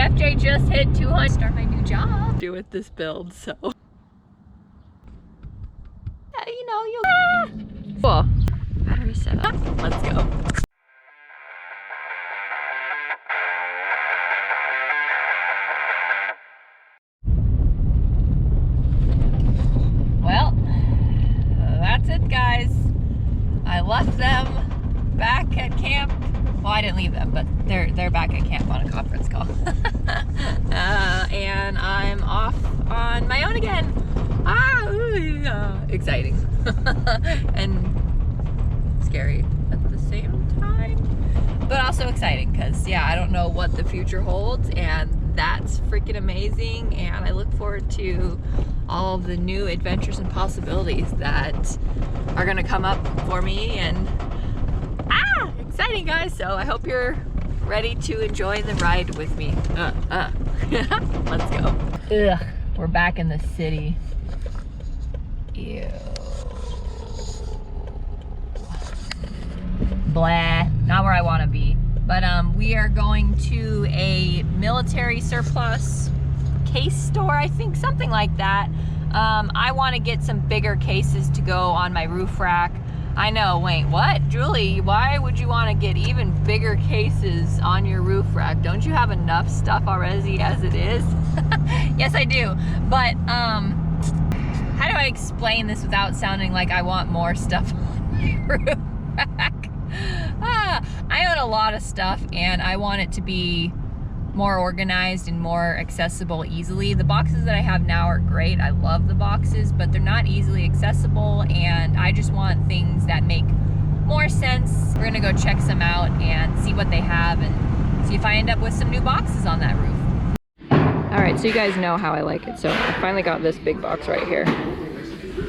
FJ just hit 200. Start my new job. Do with this build, so. Yeah, you know, you'll. Cool. Battery set up. Let's go. Well, that's it, guys. I left them back at camp. Well, I didn't leave them, but they're back at camp on a conference call. And I'm off on my own again. Exciting and scary at the same time, but also exciting because, yeah, I don't know what the future holds, and that's freaking amazing. And I look forward to all of the new adventures and possibilities that are gonna come up for me, and exciting, guys. So I hope you're ready to enjoy the ride with me. Let's go. Ugh, we're back in the city. Ew. Blah, not where I want to be. But we are going to a military surplus case store, I think, something like that. I want to get some bigger cases to go on my roof rack. I know, wait, what? Julie, why would you want to get even bigger cases on your roof rack? Don't you have enough stuff already as it is? Yes, I do. But, how do I explain this without sounding like I want more stuff on my roof rack? I own a lot of stuff, and I want it to be more organized and more accessible easily. The boxes that I have now are great. I love the boxes, but they're not easily accessible, and I just want things that make more sense. We're gonna go check some out and see what they have and see if I end up with some new boxes on that roof. All right, so you guys know how I like it. So I finally got this big box right here,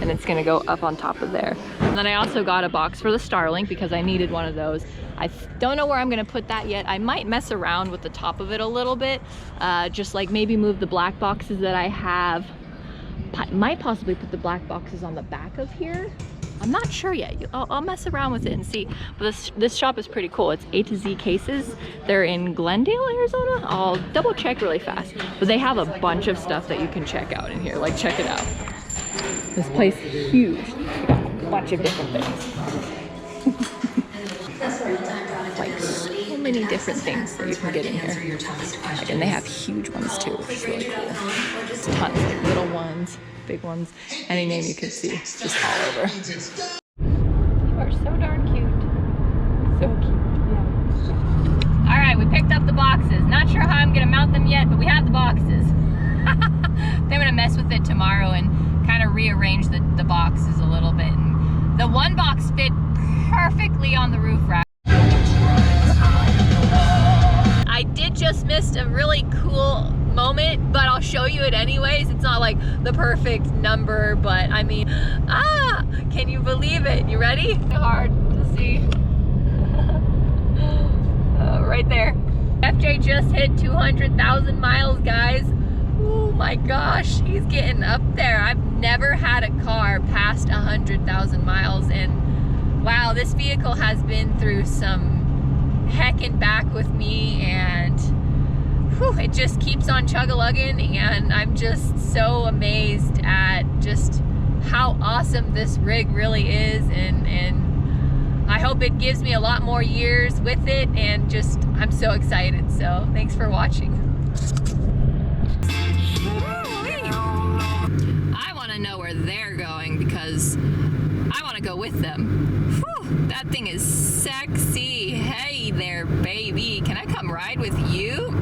and it's gonna go up on top of there. And then I also got a box for the Starlink because I needed one of those. I don't know where I'm gonna put that yet. I might mess around with the top of it a little bit, just like maybe move the black boxes that I have. Might possibly put the black boxes on the back of here. I'm not sure yet. I'll mess around with it and see. But this shop is pretty cool. It's A to Z cases. They're in Glendale, Arizona. I'll double check really fast. But they have a bunch of stuff that you can check out in here. Like, check it out. This place is huge. A bunch of different things. Like, so many different things that you can get in here. And they have huge ones too, which is really cool. Tons, like little ones, big ones, any name you can see, just all over. You are so darn cute. So cute, yeah. All right, we picked up the boxes. Not sure how I'm gonna mount them yet, but we have the boxes. Then I'm gonna mess with it tomorrow and kind of rearrange the boxes a little bit. And the one box fit perfectly on the roof rack. I did just miss a really cool moment, but I'll show you it anyways. It's not like the perfect number, but I mean, can you believe it? You ready? Hard to see. Right there. FJ just hit 200,000 miles, guys. Oh my gosh, he's getting up there. I've never had a car past 100,000 miles, and wow, this vehicle has been through some heckin' back with me, and whew, it just keeps on chug-a-lugging, and I'm just so amazed at just how awesome this rig really is, and I hope it gives me a lot more years with it, and just I'm so excited. So thanks for watching. I want to know where they're going because I want to go with them. Whew, that thing is sexy. Hey there, baby. Can I come ride with you?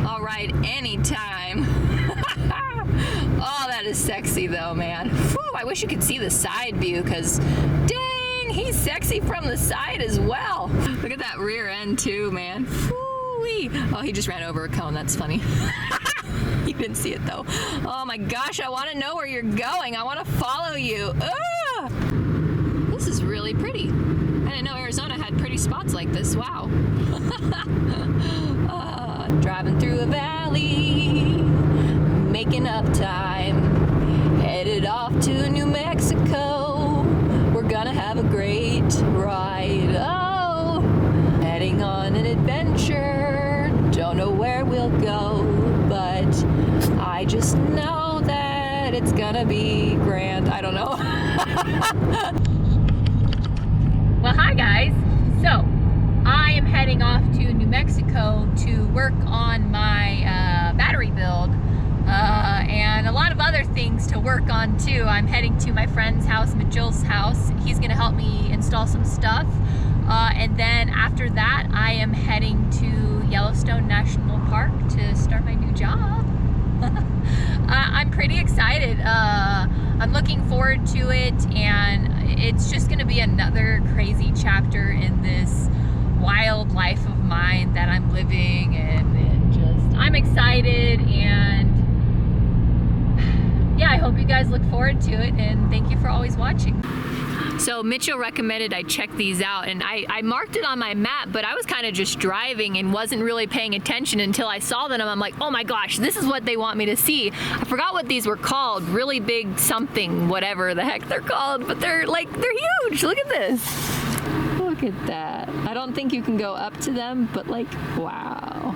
I'll ride anytime. Oh, that is sexy though, man. Whew, I wish you could see the side view because dang, he's sexy from the side as well. Look at that rear end too, man. Whoo-wee. Oh, he just ran over a cone. That's funny. You didn't see it though. Oh my gosh, I want to know where you're going. I want to follow you. This is really pretty. I didn't know Arizona had pretty spots like this. Wow. Driving through a valley, making up time, headed off to New Mexico. We're gonna have a great ride. Oh, heading on an adventure. Don't know know where we'll go, but I just know that it's gonna be grand. I don't know. Well, hi guys. So I am heading off to New Mexico to work on my battery build and a lot of other things to work on too. I'm heading to my friend's house, Mitchell's house. He's gonna help me install some stuff. And then after that, I am heading to Yellowstone National Park to start my new job. I'm pretty excited. I'm looking forward to it, and it's just gonna be another crazy chapter in this wild life of mine that I'm living, and I'm excited, and yeah, I hope you guys look forward to it, and thank you for always watching. So Mitchell recommended I check these out, and I marked it on my map, but I was kind of just driving and wasn't really paying attention until I saw them. I'm like, oh my gosh, this is what they want me to see. I forgot what these were called, really big something, whatever the heck they're called, but they're huge. Look at this. Look at that. I don't think you can go up to them, but like, wow.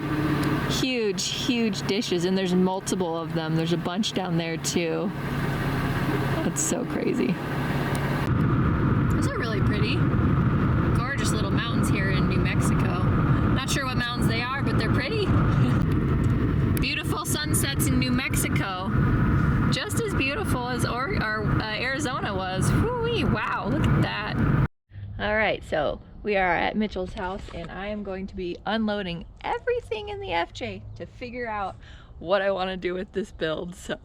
Huge, huge dishes, and there's multiple of them. There's a bunch down there too. That's so crazy. Those are really pretty. Gorgeous little mountains here in New Mexico. Not sure what mountains they are, but they're pretty. Beautiful sunsets in New Mexico. Just as beautiful as Arizona was. Woo-wee, wow, look at that. All right, so we are at Mitchell's house, and I am going to be unloading everything in the FJ to figure out what I want to do with this build. So,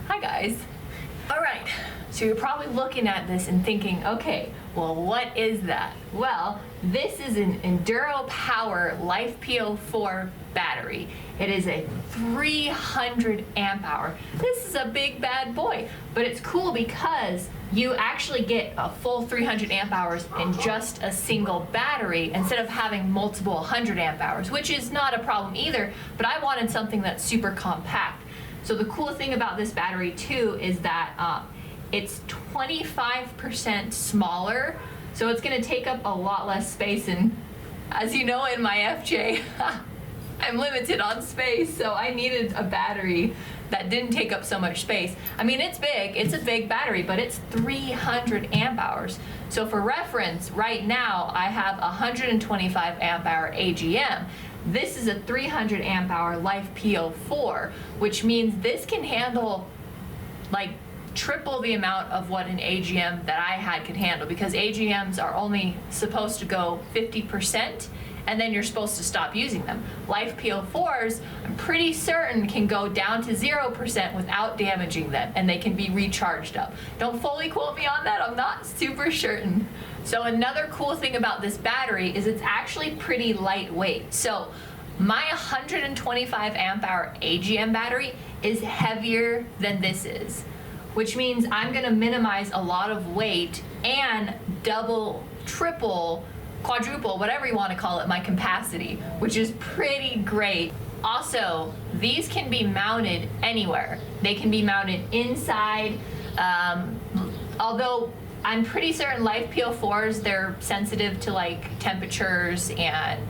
hi guys. All right, so you're probably looking at this and thinking, okay, well, what is that? Well, this is an Enduro Power LiFePO4 battery. It is a 300 amp hour. This is a big bad boy, but it's cool because you actually get a full 300 amp hours in just a single battery instead of having multiple 100 amp hours, which is not a problem either, but I wanted something that's super compact. So the cool thing about this battery too is that it's 25% smaller, so it's gonna take up a lot less space, and as you know, in my FJ, I'm limited on space, so I needed a battery that didn't take up so much space. I mean, it's big, it's a big battery, but it's 300 amp hours. So for reference, right now I have 125 amp hour AGM. This is a 300 amp hour LiFePO4, which means this can handle like triple the amount of what an AGM that I had could handle, because AGMs are only supposed to go 50%, and then you're supposed to stop using them. LiFePO4s, I'm pretty certain, can go down to 0% without damaging them, and they can be recharged up. Don't fully quote me on that, I'm not super certain. So another cool thing about this battery is it's actually pretty lightweight. So my 125 amp hour AGM battery is heavier than this is, which means I'm gonna minimize a lot of weight and double, triple, quadruple, whatever you want to call it, my capacity, which is pretty great. Also, these can be mounted anywhere. They can be mounted inside, although I'm pretty certain LiFePO4s, they're sensitive to like temperatures and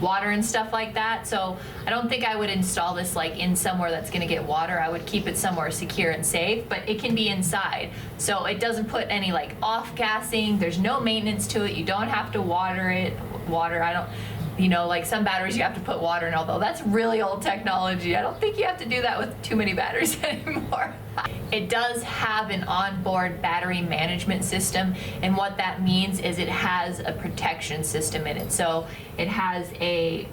water and stuff like that. So I don't think I would install this like in somewhere that's gonna get water. I would keep it somewhere secure and safe, but it can be inside. So it doesn't put any like off gassing. There's no maintenance to it. You don't have to water it. You know, like some batteries you have to put water in, although that's really old technology. I don't think you have to do that with too many batteries anymore. It does have an onboard battery management system, and what that means is it has a protection system in it. So it has a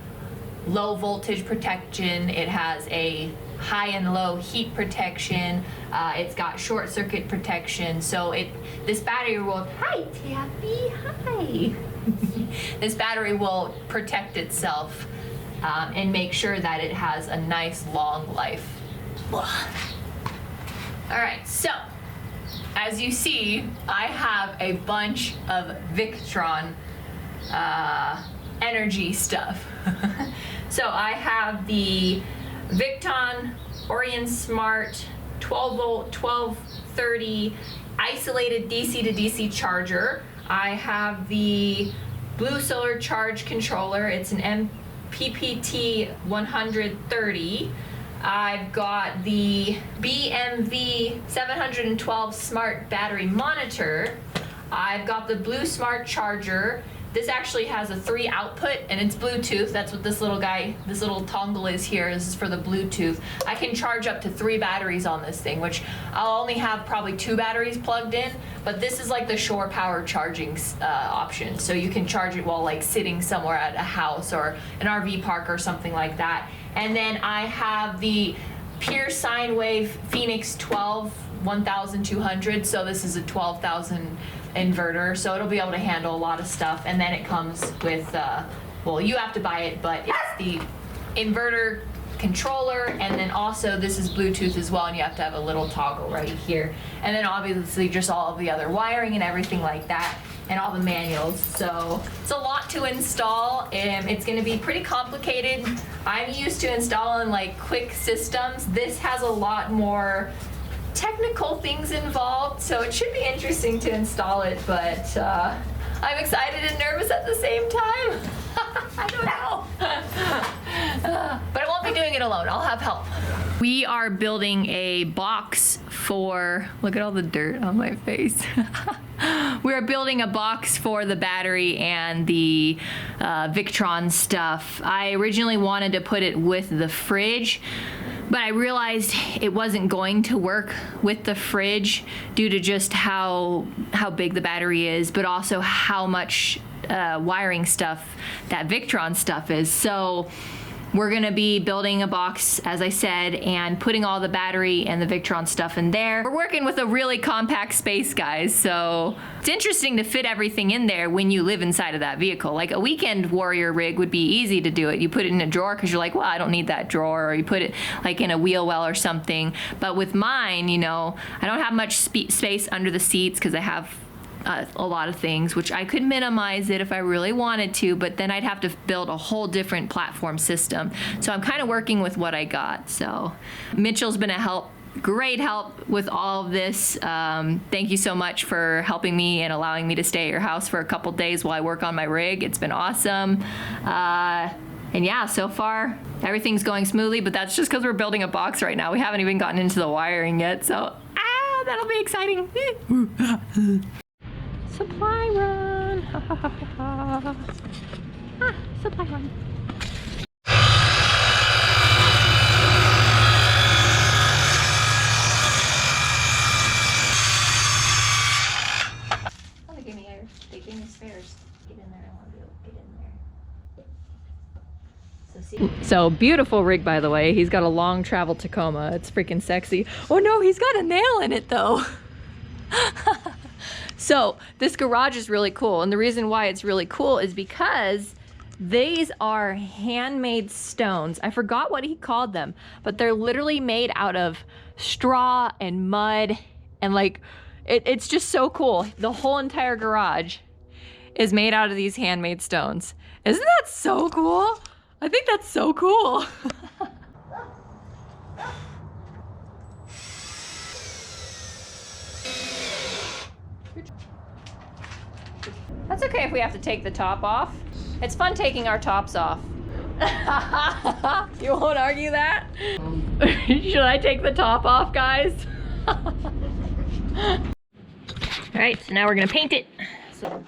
low voltage protection, it has a high and low heat protection, it's got short circuit protection. So this battery will, hi Taffy, hi. This battery will protect itself and make sure that it has a nice long life. All right, so as you see, I have a bunch of Victron energy stuff. So I have the Victron Orion Smart 12 volt 1230 isolated DC to DC charger. I have the Blue Solar Charge controller. It's an PPT 130. I've got the BMV 712 smart battery monitor. I've got the Blue Smart charger. This actually has a 3 output and it's Bluetooth. That's what this little guy, this little dongle is here. This is for the Bluetooth. I can charge up to 3 batteries on this thing, which I'll only have probably 2 batteries plugged in, but this is like the shore power charging option. So you can charge it while like sitting somewhere at a house or an RV park or something like that. And then I have the Pure Sine Wave Phoenix 12 1200. So this is a 12,000 inverter, so it'll be able to handle a lot of stuff. And then it comes with, well, you have to buy it, but it's the inverter controller, and then also this is Bluetooth as well, and you have to have a little toggle right here. And then obviously just all of the other wiring and everything like that, and all the manuals. So it's a lot to install, and it's going to be pretty complicated. I'm used to installing like quick systems. This has a lot more technical things involved, so it should be interesting to install it, but I'm excited and nervous at the same time. I don't know. But I won't be doing it alone. I'll have help. We are building a box for, look at all the dirt on my face. We are building a box for the battery and the Victron stuff. I originally wanted to put it with the fridge, but I realized it wasn't going to work with the fridge due to just how big the battery is, but also how much wiring stuff that Victron stuff is. So we're gonna be building a box, as I said, and putting all the battery and the Victron stuff in there. We're working with a really compact space, guys, so it's interesting to fit everything in there when you live inside of that vehicle. Like a weekend warrior rig would be easy to do it. You put it in a drawer because you're like, well, I don't need that drawer, or you put it like in a wheel well or something. But with mine, you know, I don't have much space under the seats because I have a lot of things, which I could minimize it if I really wanted to, but then I'd have to build a whole different platform system. So I'm kind of working with what I got. So Mitchell's been a great help with all of this. Thank you so much for helping me and allowing me to stay at your house for a couple days while I work on my rig. It's been awesome. And yeah, so far everything's going smoothly, but that's just because we're building a box right now. We haven't even gotten into the wiring yet, so that'll be exciting. Supply run. Ha ha ha ha. Ah, supply run. Oh, they gave me spares. Get in there. I want to be able to get in there. So beautiful rig, by the way. He's got a long travel Tacoma. It's freaking sexy. Oh no, he's got a nail in it though. So this garage is really cool, and the reason why it's really cool is because these are handmade stones. I forgot what he called them, but they're literally made out of straw and mud, and like it's just so cool. The whole entire garage is made out of these handmade stones. Isn't that so cool? I think that's so cool. That's okay if we have to take the top off. It's fun taking our tops off. You won't argue that? Should I take the top off, guys? All right, so now we're gonna paint it. So.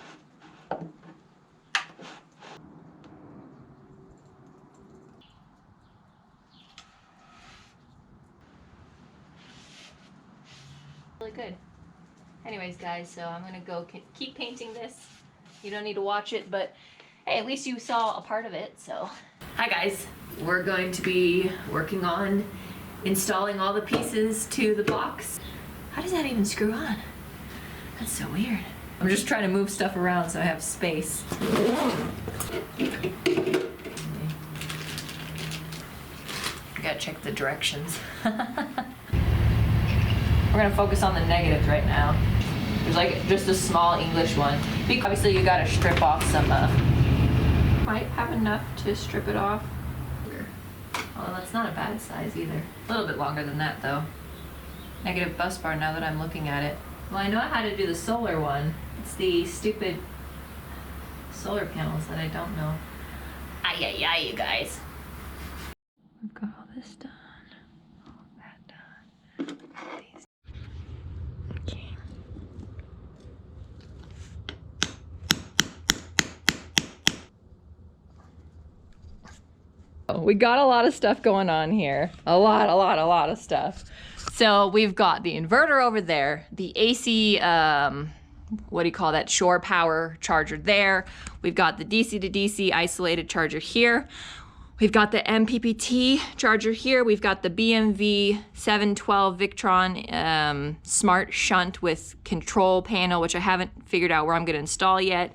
Really good. Anyways, guys, so I'm gonna go keep painting this. You don't need to watch it, but hey, at least you saw a part of it, so. Hi guys, we're going to be working on installing all the pieces to the box. How does that even screw on? That's so weird. I'm just trying to move stuff around so I have space. I gotta check the directions. We're gonna focus on the negatives right now. There's like just a small English one. Obviously you gotta strip off some, might have enough to strip it off. Oh, that's not a bad size either. A little bit longer than that though. Negative bus bar now that I'm looking at it. Well, I know how to do the solar one. It's the stupid solar panels that I don't know Ay, ay, ay, you guys. We've got all this done. All that done. These. Okay. We got a lot of stuff going on here. A lot of stuff. So we've got the inverter over there, the AC, what do you call that, shore power charger there. We've got the DC to DC isolated charger here. We've got the MPPT charger here. We've got the BMV 712 Victron smart shunt with control panel, which I haven't figured out where I'm gonna install yet.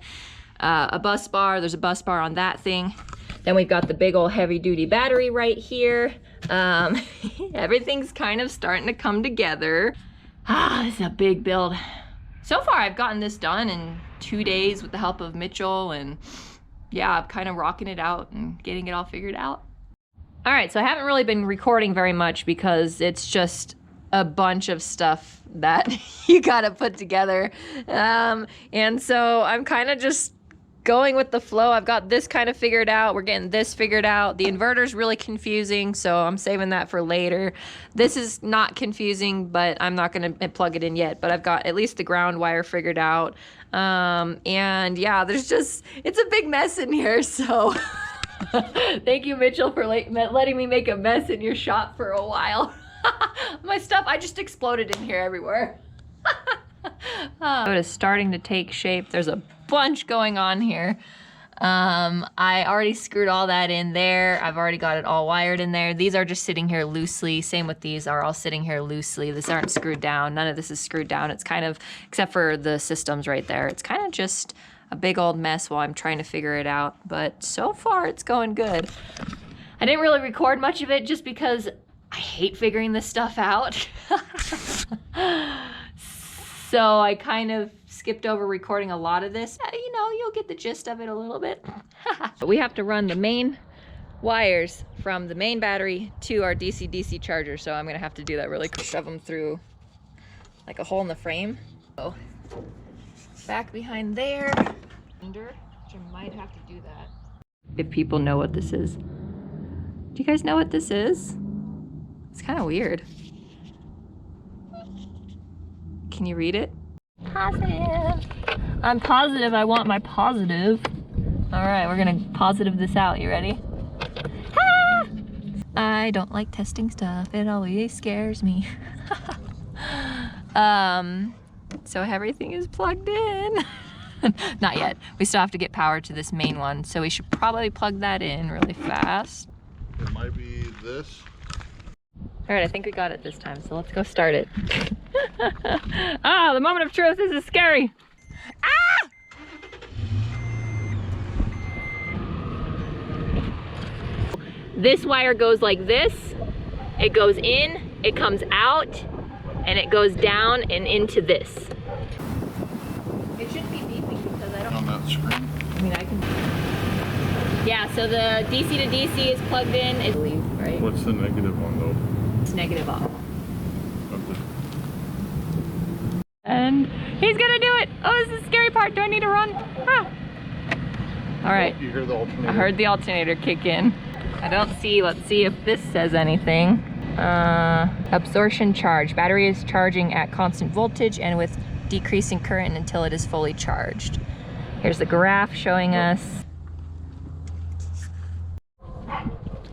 A bus bar, there's a bus bar on that thing. Then we've got the big old heavy duty battery right here. Everything's kind of starting to come together. This is a big build. So far I've gotten this done in 2 days with the help of Mitchell, and yeah, I'm kind of rocking it out and getting it all figured out. All right, so I haven't really been recording very much because it's just a bunch of stuff that you gotta put together. And so I'm kind of just going with the flow. I've got this kind of figured out. We're getting this figured out. The inverter's really confusing, so I'm saving that for later. This is not confusing, but I'm not gonna plug it in yet, but I've got at least the ground wire figured out. And yeah, there's just, it's a big mess in here, so thank you, Mitchell, for letting me make a mess in your shop for a while. My stuff, I just exploded in here everywhere. It is starting to take shape. There's a bunch going on here. I already screwed all that in there. I've already got it all wired in there. These are just sitting here loosely. Same with these, are all sitting here loosely. These aren't screwed down. None of this is screwed down. It's kind of, except for the systems right there, it's kind of just a big old mess while I'm trying to figure it out. But so far it's going good. I didn't really record much of it just because I hate figuring this stuff out. So I kind of skipped over recording a lot of this. You know, you'll get the gist of it a little bit. We have to run the main wires from the main battery to our DC-DC charger, so I'm gonna have to do that really quick. Shove them through like a hole in the frame. So back behind there, which I might have to do that. If people know what this is. Do you guys know what this is? It's kind of weird. Can you read it? Positive. I'm positive I want my positive. All right, we're gonna positive this out. You ready? Ah! I don't like testing stuff. It always scares me. So everything is plugged in. Not yet. We still have to get power to this main one, so we should probably plug that in really fast. It might be this. All right, I think we got it this time, so let's go start it. Ah, the moment of truth, this is scary. Ah! This wire goes like this. It goes in, it comes out, and it goes down and into this. It shouldn't be beeping because I don't... On that screen? I mean, I can... Yeah, so the DC to DC is plugged in, I believe, right? What's the negative one though? It's negative off. Okay. And he's gonna do it! Oh, this is the scary part. Do I need to run? Ah. All right. You hear the alternator? I heard the alternator kick in. I don't see, let's see if this says anything. Absorption charge. Battery is charging at constant voltage and with decreasing current until it is fully charged. Here's the graph showing us.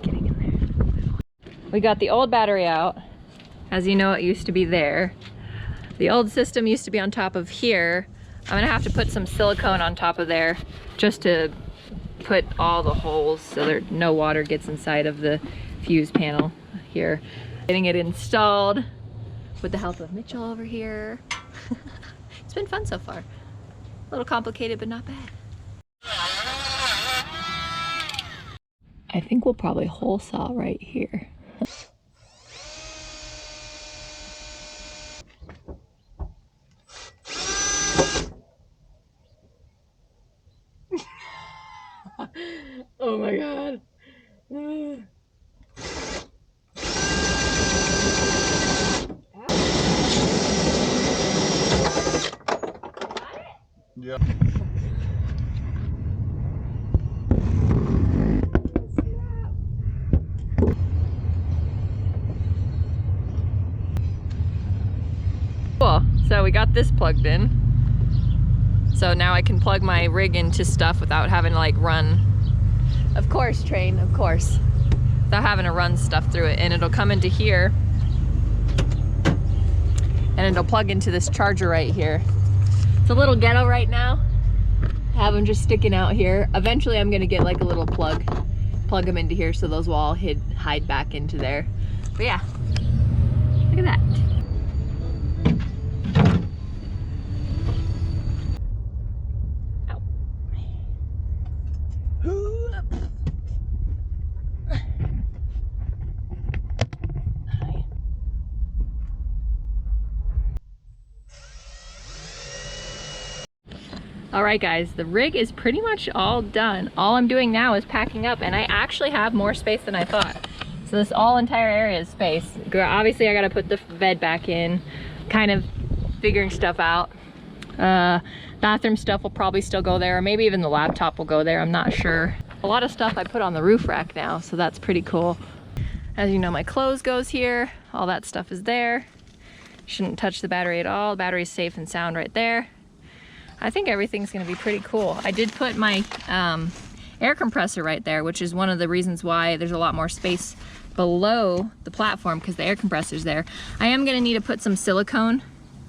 Getting in there. We got the old battery out. As you know, it used to be there. The old system used to be on top of here. I'm gonna have to put some silicone on top of there just to put all the holes so that no water gets inside of the fuse panel here. Getting it installed with the help of Mitchell over here. It's been fun so far. A little complicated, but not bad. I think we'll probably hole saw right here. Oh my god. Yeah. we got this plugged in. So now I can plug my rig into stuff without having to like run. Of course, train, of course. Without having to run stuff through it. And it'll come into here. And it'll plug into this charger right here. It's a little ghetto right now. Have them just sticking out here. Eventually I'm gonna get like a little plug them into here so those will all hide back into there. But yeah, look at that. Ow. All right guys, the rig is pretty much all done. All I'm doing now is packing up, and I actually have more space than I thought. So this entire area is space. Obviously I gotta put the bed back in, kind of figuring stuff out. Bathroom stuff will probably still go there, or maybe even the laptop will go there, I'm not sure. A lot of stuff I put on the roof rack now, so that's pretty cool. As you know, my clothes goes here, all that stuff is there. Shouldn't touch the battery at all. The battery's safe and sound right there. I think everything's gonna be pretty cool. I did put my air compressor right there, which is one of the reasons why there's a lot more space below the platform, because the air compressor's there. I am gonna need to put some silicone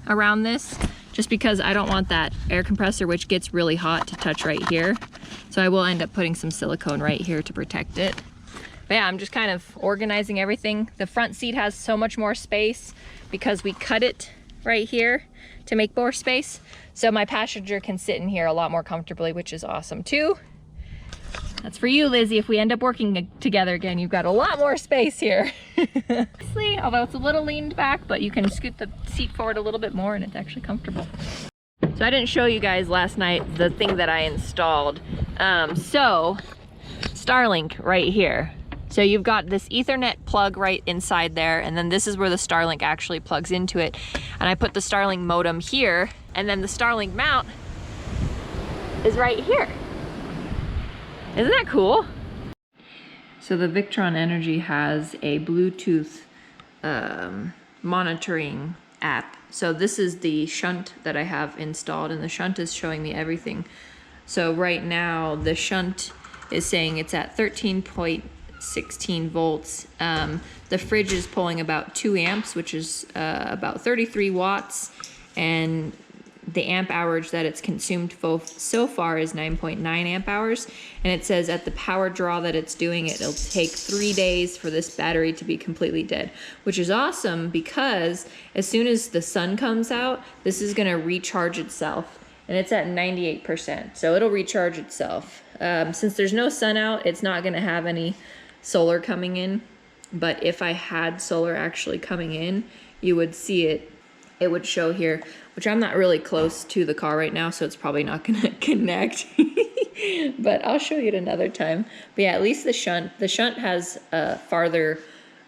around this, just because I don't want that air compressor, which gets really hot, to touch right here. So I will end up putting some silicone right here to protect it. But yeah, I'm just kind of organizing everything. The front seat has so much more space because we cut it right here to make more space. So my passenger can sit in here a lot more comfortably, which is awesome too. That's for you, Lizzie. If we end up working together again, you've got a lot more space here. Although it's a little leaned back, but you can scoot the seat forward a little bit more and it's actually comfortable. So I didn't show you guys last night the thing that I installed. So Starlink right here. So you've got this Ethernet plug right inside there, and then this is where the Starlink actually plugs into it. And I put the Starlink modem here, and then the Starlink mount is right here. Isn't that cool? So the Victron Energy has a Bluetooth monitoring app. So this is the shunt that I have installed, and the shunt is showing me everything. So right now the shunt is saying it's at 13.16 volts. The fridge is pulling about 2 amps, which is about 33 watts, and the amp hours that it's consumed so far is 9.9 amp hours. And it says at the power draw that it's doing, it'll take 3 days for this battery to be completely dead, which is awesome because as soon as the sun comes out, this is gonna recharge itself. And it's at 98%, so it'll recharge itself. Since there's no sun out, it's not gonna have any solar coming in. But if I had solar actually coming in, you would see it. It would show here, which I'm not really close to the car right now, so it's probably not gonna connect. But I'll show you it another time. But yeah, at least the shunt has a farther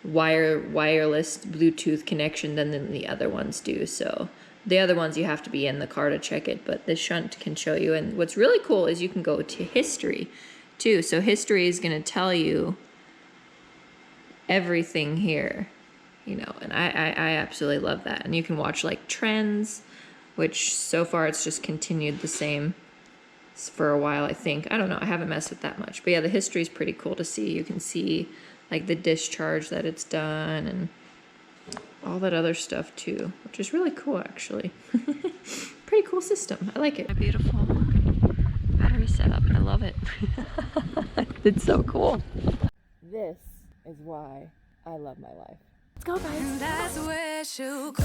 wireless Bluetooth connection than the other ones do. So the other ones you have to be in the car to check it, but the shunt can show you. And what's really cool is you can go to history too. So history is gonna tell you everything here, you know, and I absolutely love that. And you can watch like trends, which so far it's just continued the same for a while, I think. I don't know, I haven't messed with that much. But yeah, the history is pretty cool to see. You can see like the discharge that it's done and all that other stuff too, which is really cool actually. Pretty cool system, I like it. A beautiful battery setup, I love it. It's so cool. This is why I love my life. Let's go, guys. That's where she'll go.